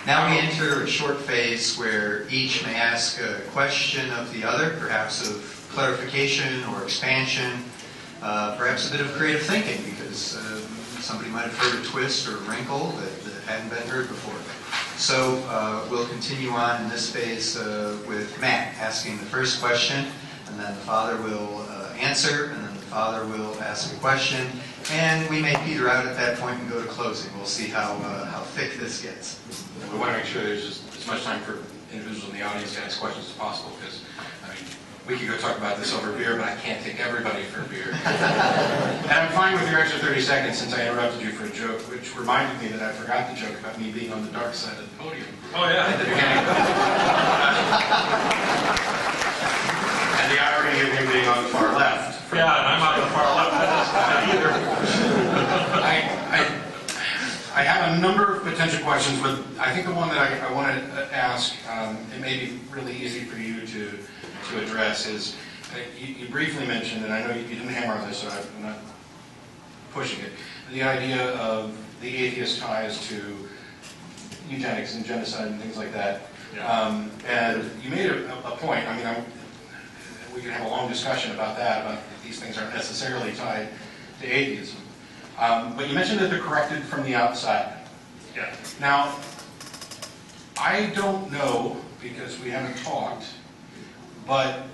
Now we enter a short phase where each may ask a question of the other, perhaps of clarification or expansion, perhaps a bit of creative thinking, because somebody might have heard a twist or a wrinkle that hadn't been heard before. So we'll continue on in this phase with Matt asking the first question, and then the father will answer, and then the father will ask a question, and we may peter out at that point and go to closing. We'll see how thick this gets. We want to make sure there's just as much time for individuals in the audience to ask questions as possible, because I mean, we could go talk about this over beer, but I can't take everybody for a beer. And I'm fine with your extra 30 seconds since I interrupted you for a joke, which reminded me that I forgot the joke about me being on the dark side of the podium. Oh, yeah. At the beginning. And the irony of him being on the far left. Yeah, and I'm on the far left. That doesn't either. I have a number of potential questions, but I think the one that I want to ask, it may be really easy for you to address, is you briefly mentioned, and I know you didn't hammer on this, so I'm not pushing it, the idea of the atheist ties to eugenics and genocide and things like that. Yeah. And you made a point. I mean, we could have a long discussion about that, about these things aren't necessarily tied to atheism. But you mentioned that they're corrected from the outside. Yeah. Now, I don't know, because we haven't talked, but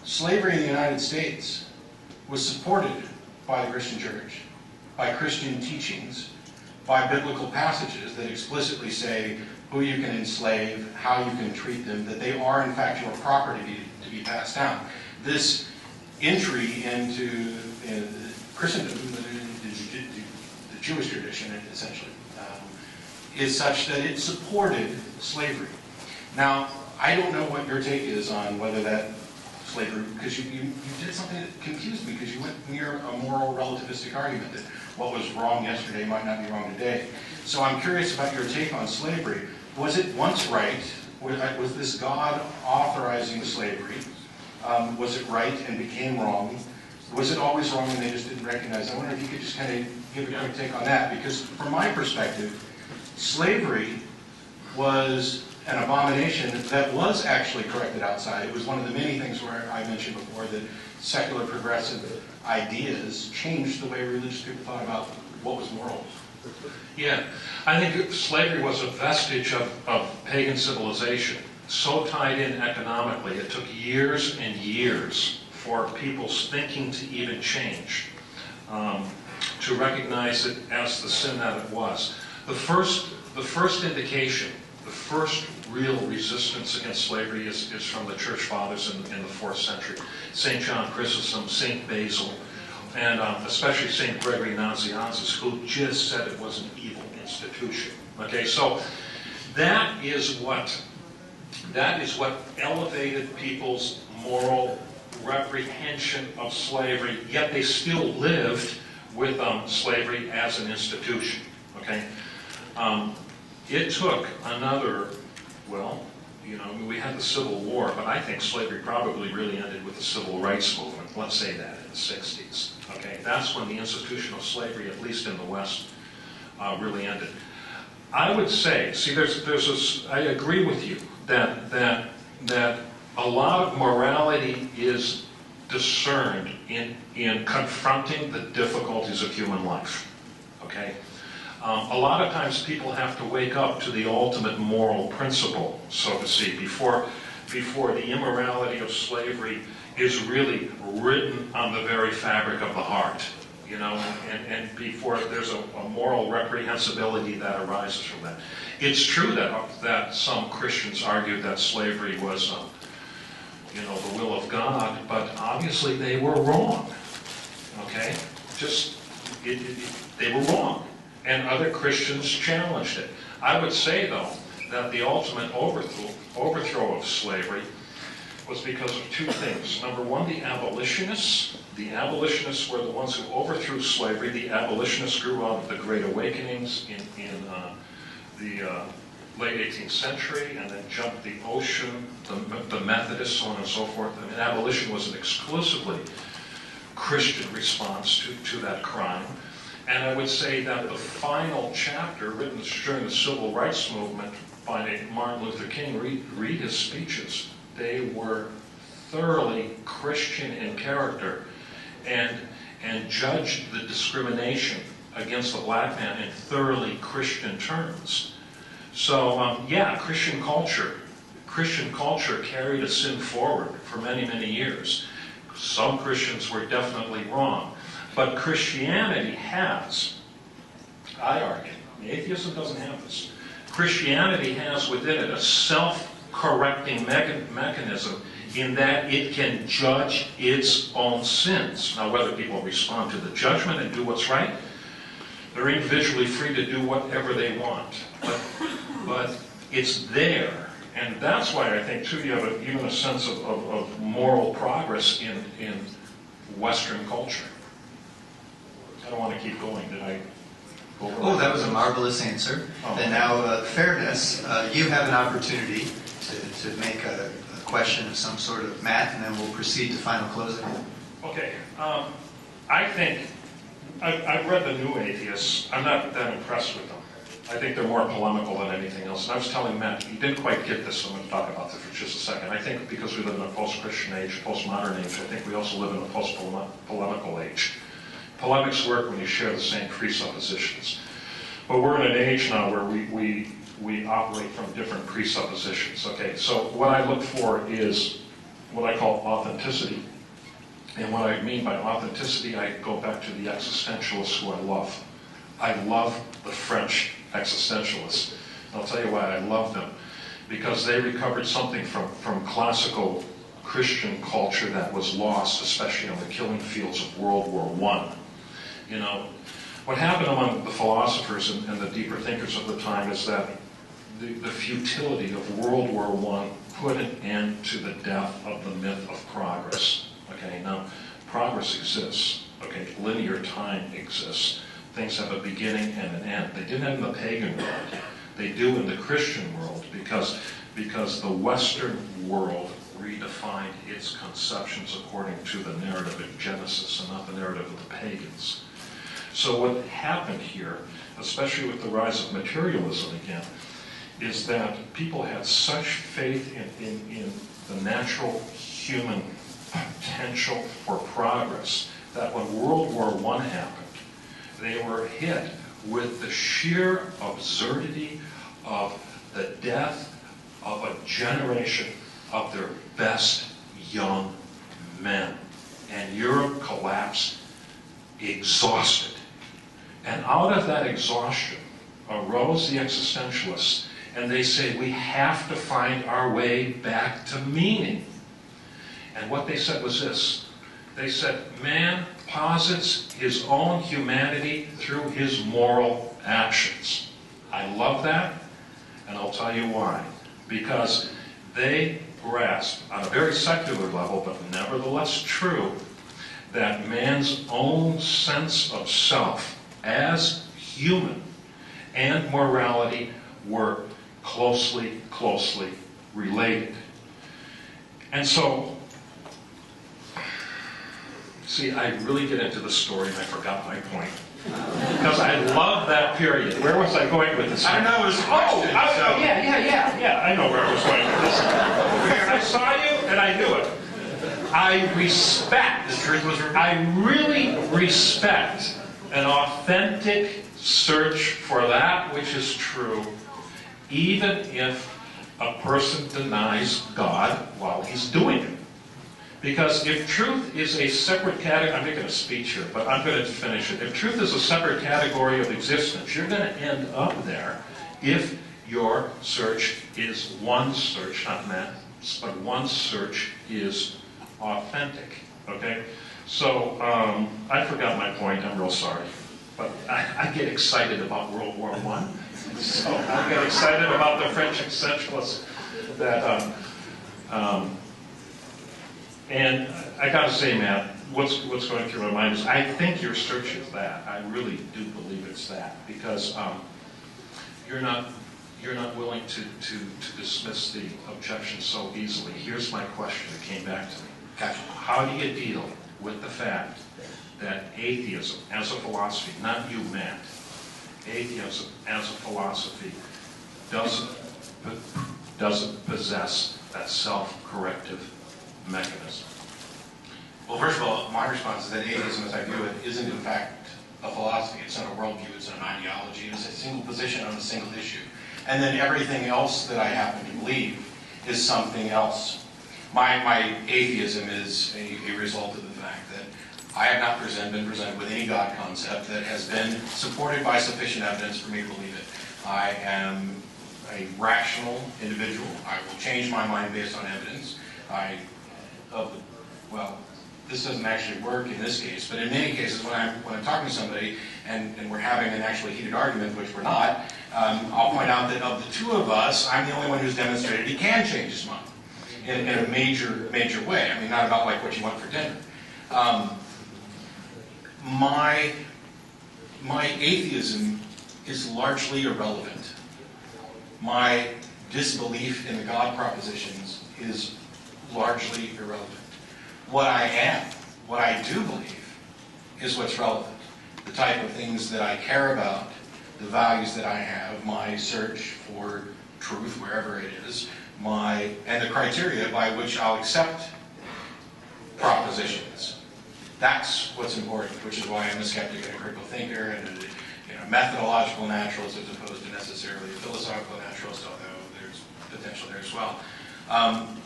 slavery in the United States was supported by the Christian church, by Christian teachings, by biblical passages that explicitly say who you can enslave, how you can treat them, that they are in fact your property to be passed down. This entry into Christendom, the Jewish tradition essentially, is such that it supported slavery. Now, I don't know what your take is on whether that slavery, because you did something that confused me, because you went near a moral relativistic argument that what was wrong yesterday might not be wrong today. So I'm curious about your take on slavery. Was it once right? Was this God authorizing slavery? Was it right and became wrong? Was it always wrong and they just didn't recognize it? I wonder if you could just kind of give a quick take on that, because from my perspective, slavery was an abomination that was actually corrected outside. It was one of the many things where I mentioned before that secular progressive ideas changed the way religious people thought about what was moral. Yeah, I think slavery was a vestige of pagan civilization, so tied in economically. It took years and years for people's thinking to even change, to recognize it as the sin that it was. The first indication, the first real resistance against slavery is from the church fathers in the 4th century. St. John Chrysostom, St. Basil, and especially St. Gregory Nazianzus, who just said it was an evil institution. Okay, so that is what elevated people's moral reprehension of slavery, yet they still lived with slavery as an institution. Okay, it took another, well, you know, we had the Civil War, but I think slavery probably really ended with the Civil Rights Movement. Let's say that in the 60s. Okay, that's when the institution of slavery, at least in the West, really ended. I would say, see, I agree with you that a lot of morality is discerned in confronting the difficulties of human life. Okay. A lot of times people have to wake up to the ultimate moral principle, so to speak, before the immorality of slavery is really written on the very fabric of the heart, you know, and before there's a moral reprehensibility that arises from that. It's true that some Christians argued that slavery was, you know, the will of God, but obviously they were wrong. Okay, they were wrong. And other Christians challenged it. I would say, though, that the ultimate overthrow of slavery was because of two things. Number one, the abolitionists. The abolitionists were the ones who overthrew slavery. The abolitionists grew out of the Great Awakenings in the late 18th century, and then jumped the ocean, the Methodists, so on and so forth. I mean, abolition was an exclusively Christian response to that crime. And I would say that the final chapter, written during the Civil Rights Movement by Martin Luther King, read his speeches. They were thoroughly Christian in character and judged the discrimination against the black man in thoroughly Christian terms. So, yeah, Christian culture carried a sin forward for many, many years. Some Christians were definitely wrong. But Christianity has, I argue, atheism doesn't have this. Christianity has within it a self-correcting mechanism in that it can judge its own sins. Now, whether people respond to the judgment and do what's right, they're individually free to do whatever they want. But it's there. And that's why I think, too, you have even a sense of moral progress in Western culture. I don't want to keep going. Did I go over? Oh, that was a marvelous answer. Oh. And now, fairness, you have an opportunity to make a question of some sort of Matt, and then we'll proceed to final closing. Okay. I think, I've read the New Atheists. I'm not that impressed with them. I think they're more polemical than anything else. And I was telling Matt, he didn't quite get this, so I'm going to talk about this for just a second. I think because we live in a post-Christian age, postmodern age, I think we also live in a post-polemical age. Polemics work when you share the same presuppositions. But we're in an age now where we operate from different presuppositions. Okay, so what I look for is what I call authenticity. And what I mean by authenticity, I go back to the existentialists who I love. I love the French existentialists. And I'll tell you why I love them. Because they recovered something from classical Christian culture that was lost, especially on the killing fields of World War I. You know, what happened among the philosophers and the deeper thinkers of the time is that the futility of World War I put an end to the death of the myth of progress. Okay, now, progress exists. Okay, linear time exists. Things have a beginning and an end. They didn't have in the pagan world. They do in the Christian world because the Western world redefined its conceptions according to the narrative of Genesis and not the narrative of the pagans. So what happened here, especially with the rise of materialism again, is that people had such faith in the natural human potential for progress that when World War I happened, they were hit with the sheer absurdity of the death of a generation of their best young men. And Europe collapsed exhausted. And out of that exhaustion arose the existentialists, and they say, we have to find our way back to meaning. And what they said was this. They said, man posits his own humanity through his moral actions. I love that, and I'll tell you why. Because they grasp, on a very secular level, but nevertheless true, that man's own sense of self as human and morality were closely related. And so, see, I really get into the story and I forgot my point. Because I love that period. Where was I going with this? I don't know, it was a question. Yeah, I know where I was going with this. I saw you and I knew it. I really respect an authentic search for that which is true, even if a person denies God while he's doing it. Because if truth is a separate category, I'm making a speech here, but I'm going to finish it. If truth is a separate category of existence, you're going to end up there if your search is one search, not math, but one search is authentic. Okay? So, I forgot my point, I'm real sorry. But I get excited about World War I. So I get excited about the French existentialists that, and I got to say, Matt, what's going through my mind is I think your search is that. I really do believe it's that because you're not willing to dismiss the objection so easily. Here's my question that came back to me. Gotcha. How do you deal with the fact that atheism as a philosophy, not you, Matt, atheism as a philosophy doesn't possess that self-corrective mechanism? Well, first of all, my response is that atheism, as I view it, isn't in fact a philosophy. It's not a worldview. It's not an ideology. It's a single position on a single issue. And then everything else that I happen to believe is something else. My atheism is a result of the fact that I have not been presented with any God concept that has been supported by sufficient evidence for me to believe it. I am a rational individual. I will change my mind based on evidence. Well, this doesn't actually work in this case, but in many cases when I'm talking to somebody and we're having an actually heated argument, which we're not, I'll point out that of the two of us, I'm the only one who's demonstrated he can change his mind in a major way. I mean, not about like what you want for dinner. My atheism is largely irrelevant. My disbelief in the God propositions is largely irrelevant. What I am, what I do believe, is what's relevant. The type of things that I care about, the values that I have, my search for truth wherever it is, and the criteria by which I'll accept propositions. That's what's important, which is why I'm a skeptic and a critical thinker and a methodological naturalist as opposed to necessarily a philosophical naturalist, although there's potential there as well.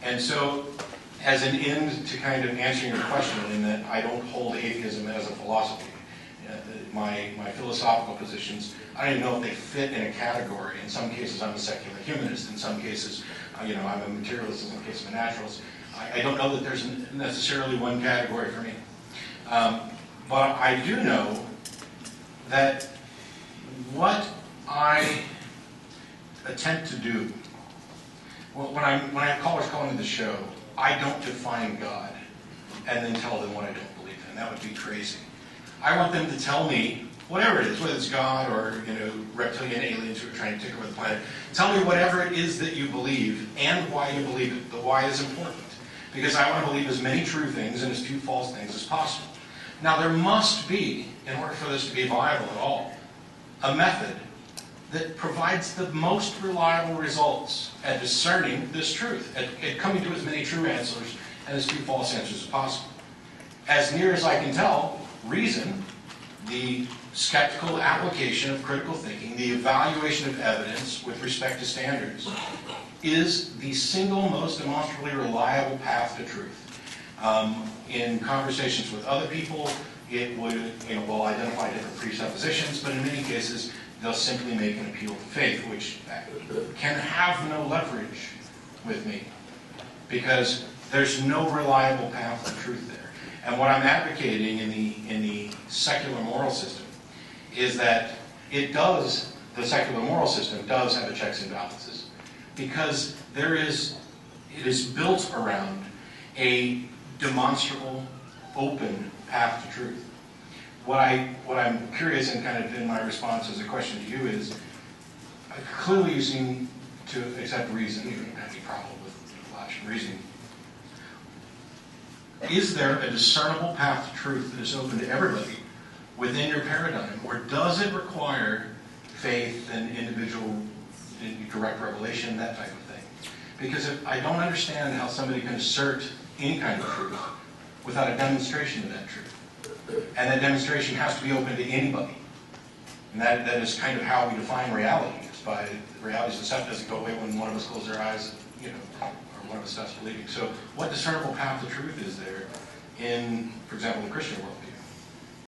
And so, as an end to kind of answering your question, in that I don't hold atheism as a philosophy. My philosophical positions, I don't even know if they fit in a category. In some cases, I'm a secular humanist. In some cases, I'm a materialist. In some cases, I'm a naturalist. I don't know that there's necessarily one category for me. But I do know that what I attempt to do, when I have callers calling into the show, I don't define God and then tell them what I don't believe in. That would be crazy. I want them to tell me whatever it is, whether it's God or reptilian aliens who are trying to take over the planet. Tell me whatever it is that you believe and why you believe it. The why is important because I want to believe as many true things and as few false things as possible. Now there must be, in order for this to be viable at all, a method that provides the most reliable results at discerning this truth, at coming to as many true answers and as few false answers as possible. As near as I can tell, reason, the skeptical application of critical thinking, the evaluation of evidence with respect to standards, is the single most demonstrably reliable path to truth. In conversations with other people, it would, will identify different presuppositions, but in many cases, they'll simply make an appeal to faith, which can have no leverage with me, because there's no reliable path to truth there. And what I'm advocating in the secular moral system is that the secular moral system does have a checks and balances, because it is built around a demonstrable, open path to truth. What I'm curious, and kind of in my response as a question to you, is clearly you seem to accept reason. You don't have any problem with logic and reasoning. Is there a discernible path to truth that is open to everybody within your paradigm, or does it require faith and individual direct revelation, that type of thing? Because I don't understand how somebody can assert any kind of truth without a demonstration of that truth. And that demonstration has to be open to anybody. And that is kind of how we define reality. It's by reality's stuff doesn't go away when one of us closes our eyes, or one of us stops believing. So what discernible path to truth is there in, for example, the Christian worldview?